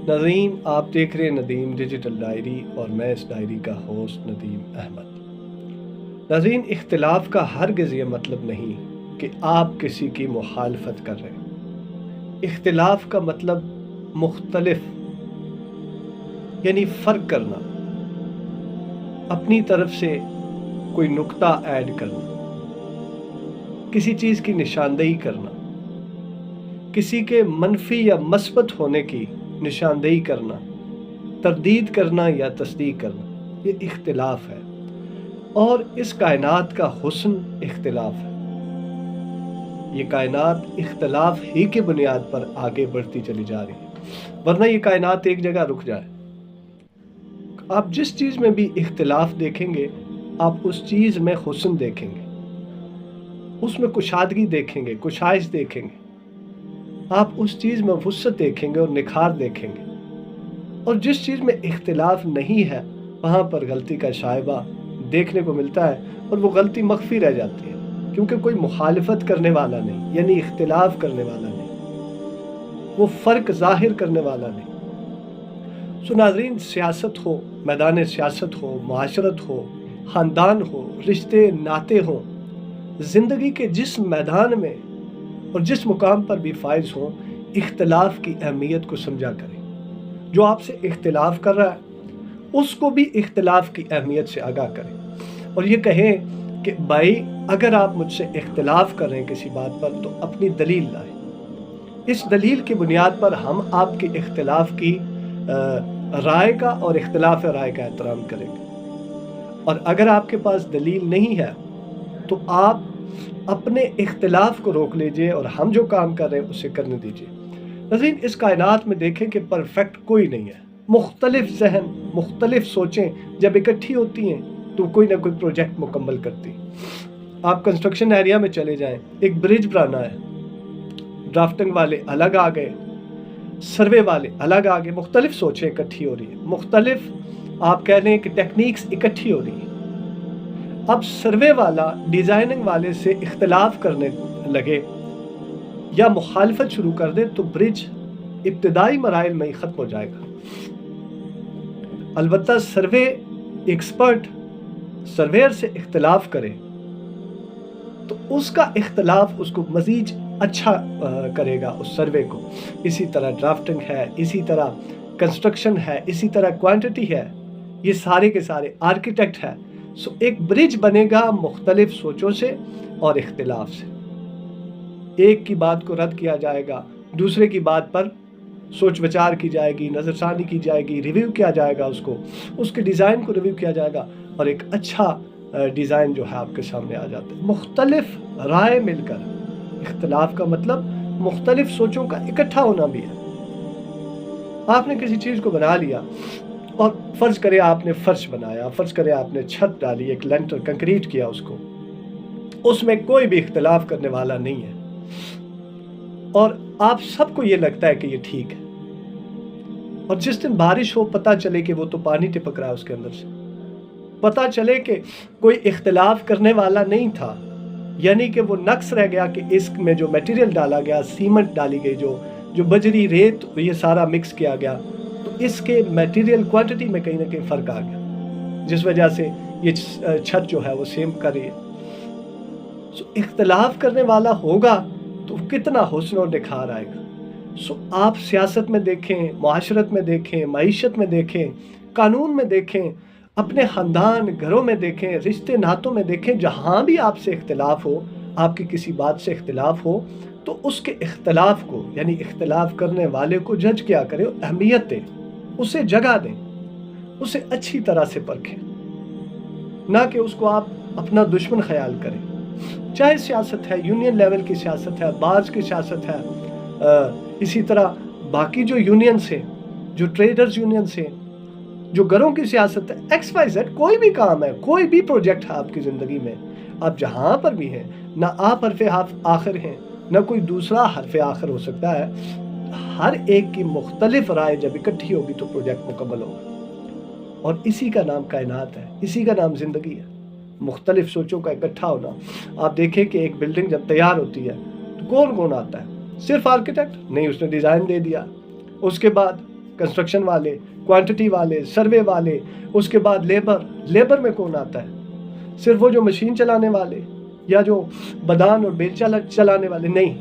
नाज़रीन, आप देख रहे हैं नदीम डिजिटल डायरी और मैं इस डायरी का होस्ट नदीम अहमद। नाज़रीन, इख्तिलाफ का हरगिज़ ये मतलब नहीं कि आप किसी की मुखालफत कर रहे हैं। इख्तिलाफ का मतलब मुख्तलिफ यानी फ़र्क करना, अपनी तरफ से कोई नुक्ता ऐड करना, किसी चीज़ की निशानदेही करना, किसी के मनफी या मस्बत होने की निशानदेही करना, तरदीद करना या तस्दीक करना, ये इख्तिलाफ है। और इस कायनात का हुस्न इख्तिलाफ है। ये कायनात इख्तिलाफ ही की बुनियाद पर आगे बढ़ती चली जा रही है, वरना ये कायनात एक जगह रुक जाए। आप जिस चीज़ में भी इख्तिलाफ देखेंगे, आप उस चीज़ में हुस्न देखेंगे, उसमें कुशादगी देखेंगे, कुशाइश देखेंगे। आप उस चीज़ में वुसअत देखेंगे और निखार देखेंगे। और जिस चीज़ में इख्तिलाफ नहीं है, वहाँ पर गलती का शायबा देखने को मिलता है और वो गलती मख्फी रह जाती है, क्योंकि कोई मुखालिफत करने वाला नहीं, यानी इख्तिलाफ करने वाला नहीं, वो फ़र्क ज़ाहिर करने वाला नहीं। सो नाज़रीन, सियासत हो, मैदान सियासत हो, माशरत हो, ख़ानदान हो, रिश्ते नाते हों, ज़िंदगी के जिस मैदान में और जिस मुकाम पर भी फाइज हों, इख्तिलाफ की अहमियत को समझा करें। जो आपसे इख्तिलाफ कर रहा है, उसको भी इख्तिलाफ की अहमियत से आगाह करें और ये कहें कि भाई, अगर आप मुझसे इख्तिलाफ कर रहे हैं किसी बात पर, तो अपनी दलील लाएं। इस दलील की बुनियाद पर हम आपके इख्तिलाफ की राय का और इख्तिलाफ राय का एहतराम करेंगे। और अगर आपके पास दलील नहीं है, तो आप अपने इख्तिलाफ को रोक लीजिए और हम जो काम कर रहे हैं उसे करने दीजिए। नाज़रीन, इस कायनात में देखें कि परफेक्ट कोई नहीं है। मुख्तलिफ जहन, मुख्तलिफ सोचें जब इकट्ठी होती हैं तो कोई ना कोई प्रोजेक्ट मुकम्मल करती। आप कंस्ट्रक्शन एरिया में चले जाएं, एक ब्रिज बनाना है, ड्राफ्टिंग वाले अलग आ गए, सर्वे वाले अलग आ गए, मुख्तलिफ सोचें इकट्ठी हो रही है, मुख्तलिफ आप कह रहे हैं कि टेक्निक्स इकट्ठी हो रही है। अब सर्वे वाला डिज़ाइनिंग वाले से इख्तिलाफ करने लगे या मुखालफत शुरू कर दे, तो ब्रिज इब्तिदाई मराइल में ही ख़त्म हो जाएगा। अलबत्ता सर्वे एक्सपर्ट सर्वेयर से इख्तिलाफ करे तो उसका इख्तिलाफ उसको मज़ीद अच्छा करेगा उस सर्वे को। इसी तरह ड्राफ्टिंग है, इसी तरह कंस्ट्रक्शन है, इसी तरह क्वांटिटी है, ये सारे के सारे आर्किटेक्ट है। सो एक ब्रिज बनेगा मुख्तलिफ सोचों से और इख्तिलाफ से। एक की बात को रद्द किया जाएगा, दूसरे की बात पर सोच विचार की जाएगी, नज़रसानी की जाएगी, रिव्यू किया जाएगा, उसके डिज़ाइन को रिव्यू किया जाएगा और एक अच्छा डिज़ाइन जो है आपके सामने आ जाता है। मुख्तलिफ राय मिलकर, इख्तिलाफ का मतलब मुख्तलिफ सोचों का इकट्ठा होना भी है। आपने किसी चीज़ को बना लिया और फ़र्ज़ करे आपने फ़र्श बनाया, फ़र्ज़ करे आपने छत डाली, एक लेंटर कंक्रीट किया, उसमें कोई भी इख्तिलाफ करने वाला नहीं है और आप सबको ये लगता है कि ये ठीक है। और जिस दिन बारिश हो, पता चले कि वो तो पानी टिपक रहा है उसके अंदर से, पता चले कि कोई इख्तिलाफ करने वाला नहीं था, यानी कि वो नक्स रह गया कि इसमें जो मटेरियल डाला गया, सीमेंट डाली गई, जो बजरी, रेत, ये सारा मिक्स किया गया, तो इसके मटेरियल क्वांटिटी में कहीं ना कहीं फ़र्क आ गया, जिस वजह से ये छत जो है वो सेम कर रही है। सो इख्तिलाफ करने वाला होगा तो कितना हुस्न और निखार आएगा। सो आप सियासत में देखें, माशरत में देखें, मईशत में देखें, कानून में देखें, अपने ख़ानदान घरों में देखें, रिश्ते नातों में देखें, जहाँ भी आपसे इख्तिलाफ हो, आपकी किसी बात से इख्तिलाफ हो, तो उसके इख्तिलाफ को, यानी इख्तिलाफ करने वाले को जज क्या करें, अहमियत दें, उसे जगह दें, उसे अच्छी तरह से परखें, ना कि उसको आप अपना दुश्मन ख्याल करें। चाहे सियासत है, यूनियन लेवल की सियासत है, बाज की सियासत है, इसी तरह बाकी जो यूनियंस हैं, जो ट्रेडर्स यूनियंस हैं, जो घरों की सियासत है, XYZ, कोई भी काम है, कोई भी प्रोजेक्ट है आपकी ज़िंदगी में, आप जहाँ पर भी हैं, ना आप हरफ आखिर हैं, ना कोई दूसरा हरफ आखिर हो सकता है। हर एक की मुख्तलिफ राय जब इकट्ठी होगी तो प्रोजेक्ट मुकम्मल होगा। और इसी का नाम कायनात है, इसी का नाम ज़िंदगी है, मुख्तलिफ सोचों का इकट्ठा होना। आप देखें कि एक बिल्डिंग जब तैयार होती है तो कौन कौन आता है? सिर्फ आर्किटेक्ट नहीं, उसने डिज़ाइन दे दिया, उसके बाद कंस्ट्रक्शन वाले, क्वांटिटी वाले, सर्वे वाले, उसके बाद लेबर में कौन आता है? सिर्फ वो जो मशीन चलाने वाले या जो बदान और बेलचा चलाने वाले नहीं,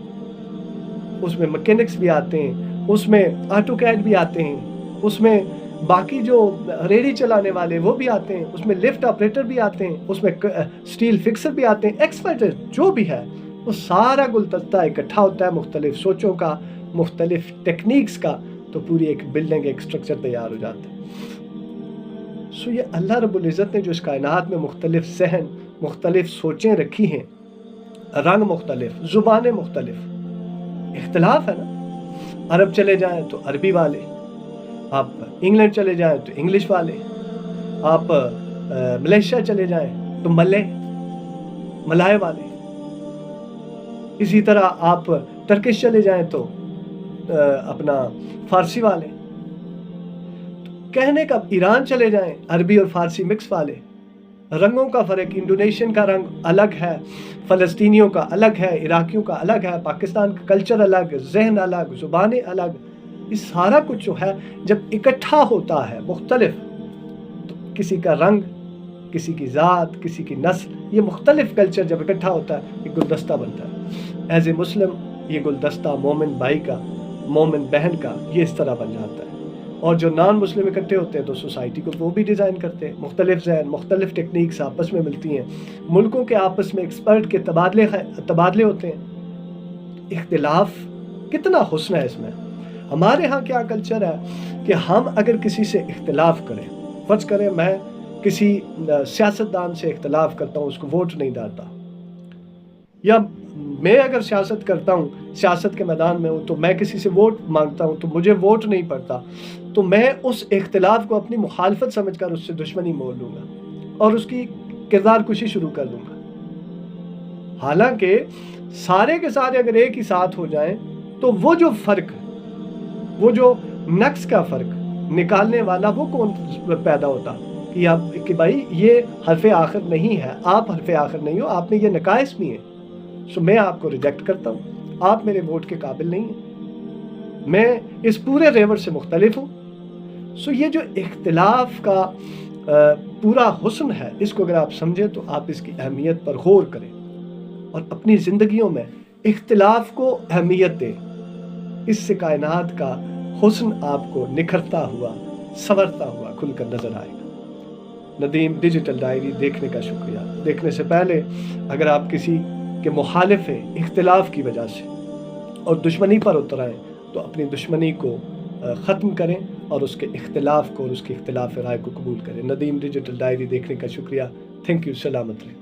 उसमें मैकेनिक्स भी आते हैं, उसमें ऑटोकैड भी आते हैं, उसमें बाकी जो रेडी चलाने वाले वो भी आते हैं, उसमें लिफ्ट ऑपरेटर भी आते हैं, उसमें स्टील फिक्सर भी आते हैं, एक्सपर्ट जो भी है वो सारा गुलदस्ता इकट्ठा होता है मुख्तलिफ सोचों का, मुख्तलिफ टेक्निक्स का, तो पूरी एक बिल्डिंग, एक स्ट्रक्चर तैयार हो जाता है। सो ये अल्लाह रब्बुल इज़्ज़त ने जो इस कायनात में मुख्तलिफ सहन, मुख्तलिफ सोचें रखी हैं, रंग मुख्तलिफ, ज़ुबानें मुख्तलिफ, इख्तिलाफ है ना। अरब चले जाएं तो अरबी वाले, आप इंग्लैंड चले जाएं तो इंग्लिश वाले, आप मलेशिया चले जाएं तो मलाय वाले, इसी तरह आप टर्किश चले जाएं तो अपना फारसी वाले, कहने का ईरान चले जाएं अरबी और फारसी मिक्स वाले। रंगों का फ़र्क, इंडोनेशियन का रंग अलग है, फ़लस्तीनियों का अलग है, इराकियों का अलग है, पाकिस्तान का कल्चर अलग, जहन अलग, ज़ुबानें अलग। ये सारा कुछ जो है जब इकट्ठा होता है मुख्तलिफ, तो किसी का रंग, किसी की ज़ात, किसी की नस्ल, ये मुख्तलिफ कल्चर जब इकट्ठा होता है एक गुलदस्ता बनता है। एज ए मुस्लिम ये गुलदस्ता मोमिन भाई का, मोमिन बहन का, ये इस तरह बन जाता है। और जो नॉन मुस्लिम इकट्ठे होते हैं तो सोसाइटी को वो भी डिज़ाइन करते हैं, मुख्तलिफ जहन, मुख्तलिफ टेक्निक्स आपस में मिलती हैं, मुल्कों के आपस में एक्सपर्ट के तबादले होते हैं। इख्तिलाफ कितना हुस्न है इसमें। हमारे यहाँ क्या कल्चर है कि हम अगर किसी से इख्तिलाफ करें, फ़र्ज़ करें मैं किसी सियासतदान से इख्तिलाफ करता हूँ, उसको वोट नहीं डालता, या मैं अगर सियासत करता हूँ, सियासत के मैदान में हूँ, तो मैं किसी से वोट मांगता हूँ तो मुझे वोट नहीं पड़ता, तो मैं उस इख्तिलाफ को अपनी मुखालफत समझकर उससे दुश्मनी मोल लूँगा और उसकी किरदार कुशी शुरू कर दूँगा। हालांकि सारे के सारे अगर एक ही साथ हो जाएं तो वो जो फ़र्क, वो जो नक्स का फ़र्क निकालने वाला वो कौन पैदा होता कि भाई ये हरफ आखिर नहीं है, आप हरफ आखिर नहीं हो, आप में ये नकाइस भी हैं, सो मैं आपको रिजेक्ट करता हूँ, आप मेरे वोट के काबिल नहीं हैं, मैं इस पूरे रेवर से मुख्तलिफ हूँ। सो ये जो इख्तिलाफ का पूरा हुस्न है, इसको अगर आप समझें तो आप इसकी अहमियत पर गौर करें और अपनी ज़िंदगियों में इख्तिलाफ को अहमियत दें। इससे कायनात का हुस्न आपको निखरता हुआ, संवरता हुआ खुलकर नज़र आएगा। नदीम डिजिटल डायरी देखने का शुक्रिया। देखने से पहले अगर आप किसी के मुखालिफ हैं इख्तिलाफ की वजह से और दुश्मनी पर उतर आएँ, तो अपनी दुश्मनी को ख़त्म करें और उसके इख्तिलाफ को और उसकी इख्तिलाफ राय को कबूल करें। नदीम डिजिटल डायरी देखने का शुक्रिया। Thank you. सलामत रहें।